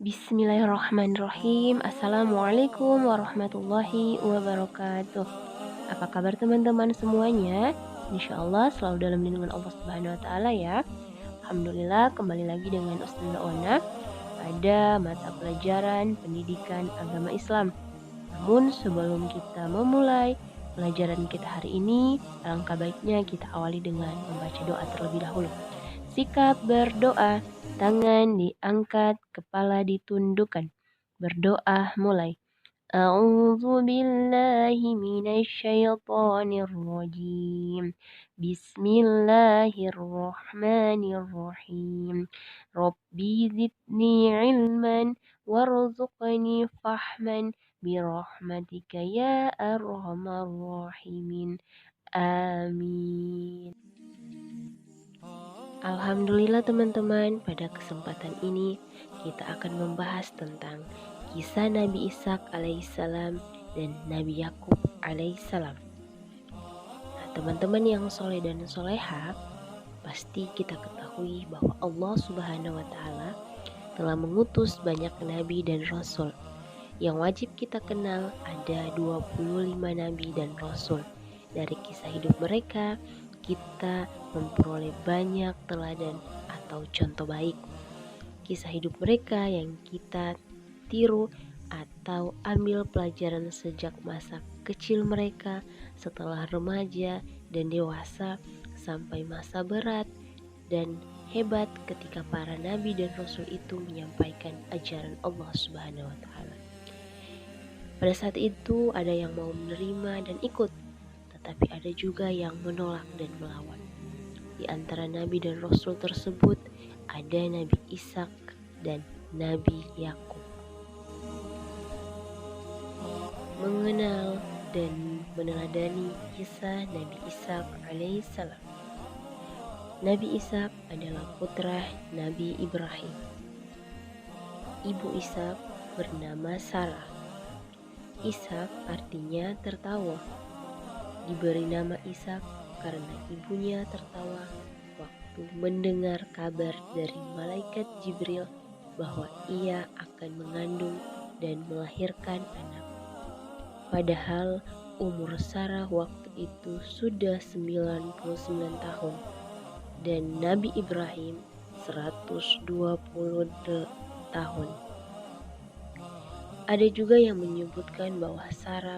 Bismillahirrahmanirrahim. Assalamualaikum warahmatullahi wabarakatuh. Apa kabar teman-teman semuanya? Insya Allah selalu dalam lindungan Allah Subhanahu wa Ta'ala ya. Alhamdulillah, kembali lagi dengan Ustazah Ona pada mata pelajaran pendidikan agama Islam. Namun sebelum kita memulai pelajaran kita hari ini, alangkah baiknya kita awali dengan membaca doa terlebih dahulu. Sikap berdoa, tangan diangkat, kepala ditundukkan. Berdoa mulai. A'udzu billahi minasyaitonir rajim. Bismillahirrahmanirrahim. Rabbi zidni ilman warzuqni fahman birahmatika ya arhamar rahimin. Amin. Alhamdulillah teman-teman, pada kesempatan ini kita akan membahas tentang kisah Nabi Ishak alaihissalam dan Nabi Yakub alaihissalam. Nah, teman-teman yang soleh dan soleha, pasti kita ketahui bahwa Allah Subhanahu wa Ta'ala telah mengutus banyak nabi dan rasul. Yang wajib kita kenal ada 25 nabi dan rasul. Dari kisah hidup mereka, kita memperoleh banyak teladan atau contoh baik. Kisah hidup mereka yang kita tiru atau ambil pelajaran sejak masa kecil mereka, setelah remaja dan dewasa, sampai masa berat dan hebat ketika para nabi dan rasul itu menyampaikan ajaran Allah Subhanahu wa Ta'ala. Pada saat itu ada yang mau menerima dan ikut, tetapi ada juga yang menolak dan melawan. Di antara nabi dan rasul tersebut ada Nabi Ishak dan Nabi Yakub. Mengenal dan meneladani kisah Nabi Ishak alaihissalam. Nabi Ishak adalah putra Nabi Ibrahim. Ibu Ishak bernama Sarah. Ishak artinya tertawa. Diberi nama Ishak karena ibunya tertawa waktu mendengar kabar dari malaikat Jibril bahwa ia akan mengandung dan melahirkan anak. Padahal umur Sarah waktu itu sudah 99 tahun dan Nabi Ibrahim 120 tahun. Ada juga yang menyebutkan bahwa Sarah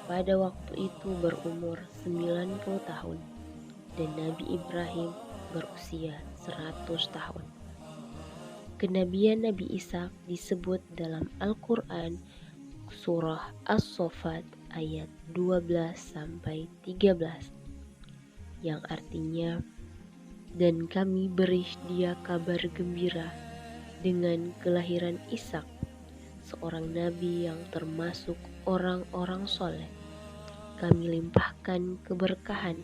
pada waktu itu berumur 90 tahun dan Nabi Ibrahim berusia 100 tahun. Kenabian Nabi Ishak disebut dalam Al-Quran surah As-Saffat ayat 12-13 yang artinya, dan kami beri dia kabar gembira dengan kelahiran Ishak, seorang nabi yang termasuk orang-orang soleh. Kami limpahkan keberkahan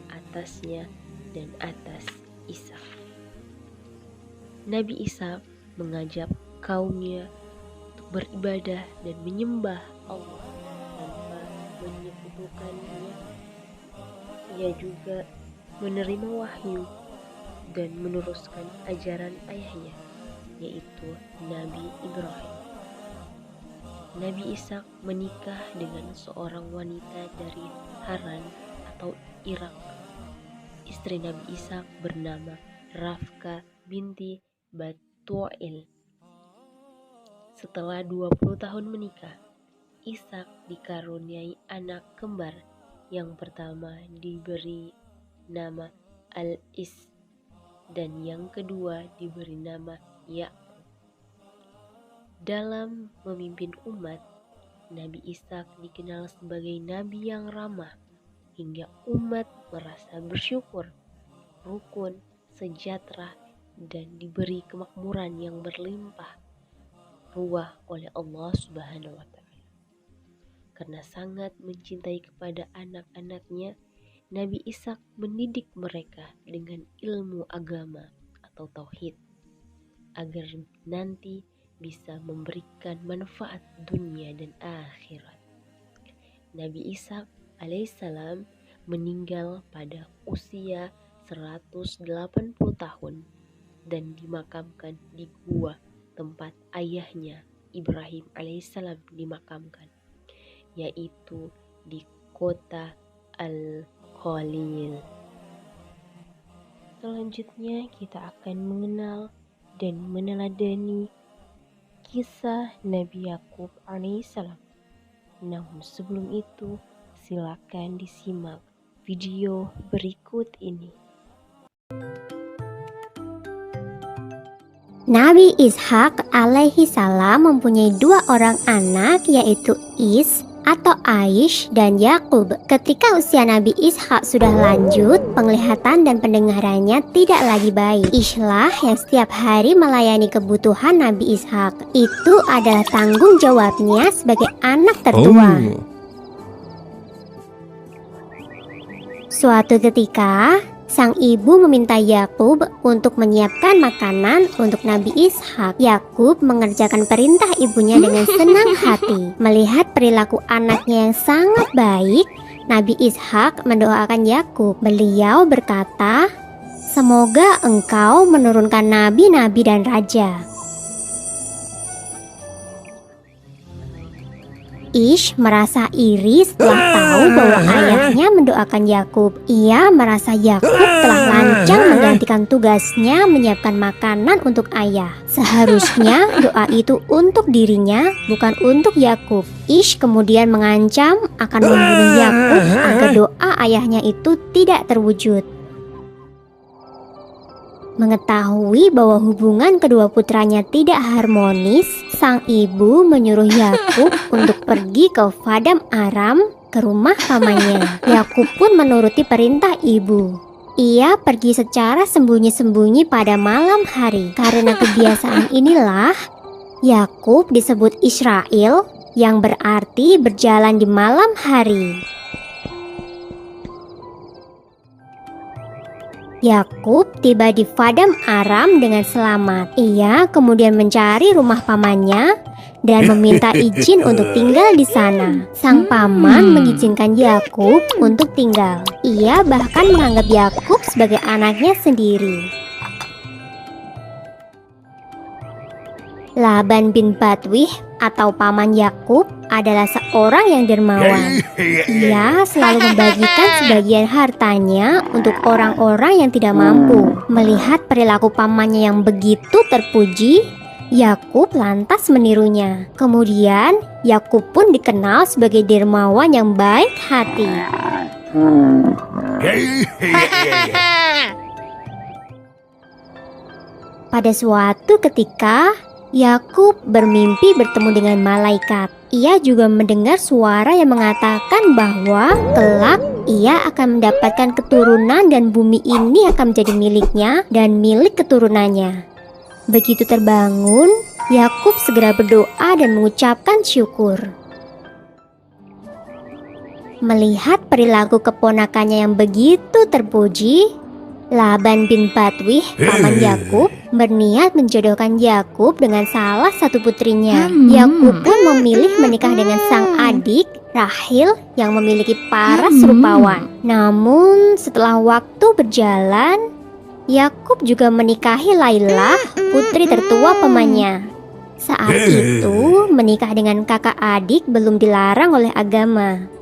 atasnya dan atas Ishak. Nabi Ishak mengajak kaumnya untuk beribadah dan menyembah Allah tanpa menyekutukannya. Ia juga menerima wahyu dan meneruskan ajaran ayahnya, yaitu Nabi Ibrahim. Nabi Ishak menikah dengan seorang wanita dari Haran atau Irak. Istri Nabi Ishak bernama Rafka binti Batu'il. Setelah 20 tahun menikah, Ishak dikaruniai anak kembar. Yang pertama diberi nama Al-Is dan yang kedua diberi nama Yakub. Dalam memimpin umat, Nabi Ishak dikenal sebagai nabi yang ramah hingga umat merasa bersyukur, rukun, sejahtera, dan diberi kemakmuran yang berlimpah ruah oleh Allah Subhanahu wa Ta'ala. Karena sangat mencintai kepada anak-anaknya, Nabi Ishak mendidik mereka dengan ilmu agama atau tauhid agar nanti bisa memberikan manfaat dunia dan akhirat. Nabi Ishak alaihissalam meninggal pada usia 180 tahun dan dimakamkan di gua tempat ayahnya Ibrahim alaihissalam dimakamkan, yaitu di kota Al-Khalil. Selanjutnya kita akan mengenal dan meneladani kisah Nabi Yakub alaihissalam. Namun sebelum itu, silakan disimak video berikut ini. Nabi Ishak alaihi salam mempunyai 2 orang anak, yaitu Is atau Aish dan Yakub. Ketika usia Nabi Ishak sudah lanjut, penglihatan dan pendengarannya tidak lagi baik. Ishlah yang setiap hari melayani kebutuhan Nabi Ishak. Itu adalah tanggung jawabnya sebagai anak tertua. Suatu ketika, sang ibu meminta Yakub untuk menyiapkan makanan untuk Nabi Ishak. Yakub mengerjakan perintah ibunya dengan senang hati. Melihat perilaku anaknya yang sangat baik, Nabi Ishak mendoakan Yakub. Beliau berkata, "Semoga engkau menurunkan nabi-nabi dan raja." Ish merasa iri setelah tahu bahwa ayahnya mendoakan Yakub. Ia merasa Yakub telah lancang menggantikan tugasnya menyiapkan makanan untuk ayah. Seharusnya doa itu untuk dirinya, bukan untuk Yakub. Ish kemudian mengancam akan membunuh Yakub agar doa ayahnya itu tidak terwujud. Mengetahui bahwa hubungan kedua putranya tidak harmonis, sang ibu menyuruh Yakub untuk pergi ke Padang Aram, ke rumah pamannya. Yakub pun menuruti perintah ibu. Ia pergi secara sembunyi-sembunyi pada malam hari. Karena kebiasaan inilah, Yakub disebut Israel, yang berarti berjalan di malam hari. Yakub tiba di Padang Aram dengan selamat. Ia kemudian mencari rumah pamannya dan meminta izin untuk tinggal di sana. Sang paman mengizinkan Yakub untuk tinggal. Ia bahkan menganggap Yakub sebagai anaknya sendiri. Laban bin Batwih atau paman Yakub adalah seorang yang dermawan. Ia selalu membagikan sebagian hartanya untuk orang-orang yang tidak mampu. Melihat perilaku pamannya yang begitu terpuji, Yakub lantas menirunya. Kemudian Yakub pun dikenal sebagai dermawan yang baik hati. Pada suatu ketika, Yakub bermimpi bertemu dengan malaikat. Ia juga mendengar suara yang mengatakan bahwa kelak ia akan mendapatkan keturunan dan bumi ini akan menjadi miliknya dan milik keturunannya. Begitu terbangun, Yakub segera berdoa dan mengucapkan syukur. Melihat perilaku keponakannya yang begitu terpuji, Laban bin Batwih, paman Yakub, berniat menjodohkan Yakub dengan salah satu putrinya. Yakub pun memilih menikah dengan sang adik Rahil yang memiliki paras rupawan. Namun setelah waktu berjalan, Yakub juga menikahi Lailah, putri tertua pamannya. Saat itu menikah dengan kakak adik belum dilarang oleh agama.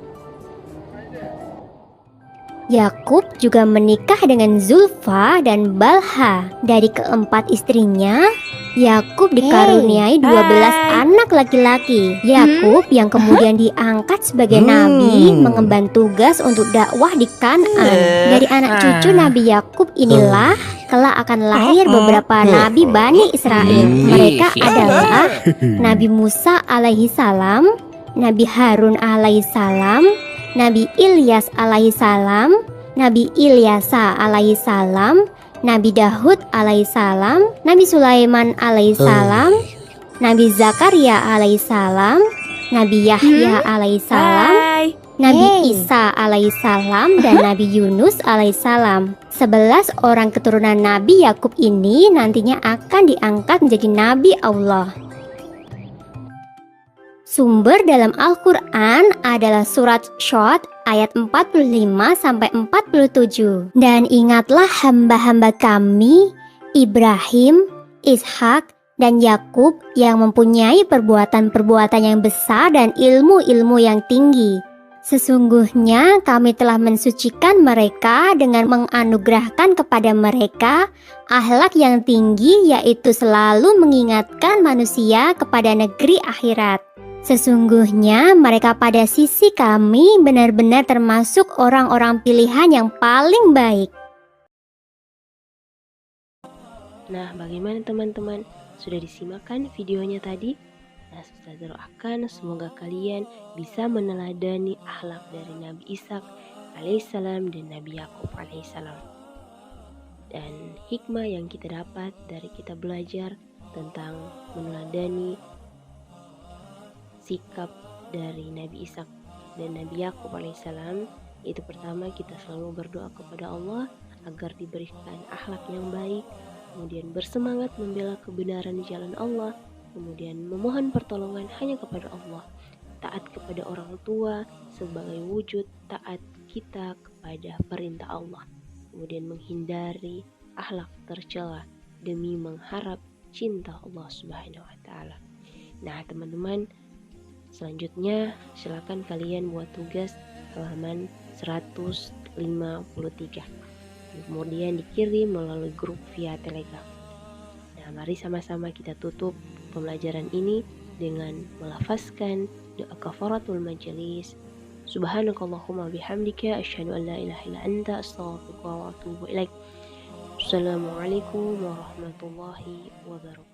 Yakub juga menikah dengan Zulfa dan Balha. Dari keempat istrinya, Yakub dikaruniai 12 anak laki-laki. Yakub yang kemudian diangkat sebagai nabi mengemban tugas untuk dakwah di Kan'an. Dari anak cucu Nabi Yakub inilah kelak akan lahir beberapa nabi Bani Israel. Mereka adalah Nabi Musa alaihi salam, Nabi Harun alaihi salam, Nabi Ilyas alaihi salam, Nabi Ilyasa alaihi salam, Nabi Dahud alaihi salam, Nabi Sulaiman alaihi salam, Nabi Zakaria alaihi salam, Nabi Yahya alaihi salam, Nabi Isa alaihi salam, dan Nabi Yunus alaihi salam. 11 orang keturunan Nabi Yakub ini nantinya akan diangkat menjadi Nabi Allah. Sumber dalam Al-Quran adalah surat Syod ayat 45-47. Dan ingatlah hamba-hamba kami Ibrahim, Ishak, dan Yakub yang mempunyai perbuatan-perbuatan yang besar dan ilmu-ilmu yang tinggi. Sesungguhnya kami telah mensucikan mereka dengan menganugerahkan kepada mereka akhlak yang tinggi, yaitu selalu mengingatkan manusia kepada negeri akhirat. Sesungguhnya mereka pada sisi kami benar-benar termasuk orang-orang pilihan yang paling baik. Nah, bagaimana teman-teman? Sudah disimakkan videonya tadi? Nah, Ustaz doakan semoga kalian bisa meneladani akhlak dari Nabi Ishak alaihissalam dan Nabi Yakub alaihissalam. Dan hikmah yang kita dapat dari kita belajar tentang meneladani sikap dari Nabi Ishak dan Nabi Yakub alaihissalam, itu pertama kita selalu berdoa kepada Allah agar diberikan akhlak yang baik, kemudian bersemangat membela kebenaran di jalan Allah, kemudian memohon pertolongan hanya kepada Allah, taat kepada orang tua sebagai wujud taat kita kepada perintah Allah, kemudian menghindari akhlak tercela demi mengharap cinta Allah Subhanahu wa taala. Nah, teman-teman, selanjutnya silakan kalian buat tugas halaman 153. Kemudian dikirim melalui grup via Telegram. Nah, mari sama-sama kita tutup pembelajaran ini dengan melafazkan doa kafaratul majelis. Subhanakallahumma bihamdika asyhadu an la ilaha illa anta astaghfiruka wa atubu ilaik. Assalamualaikum warahmatullahi wabarakatuh.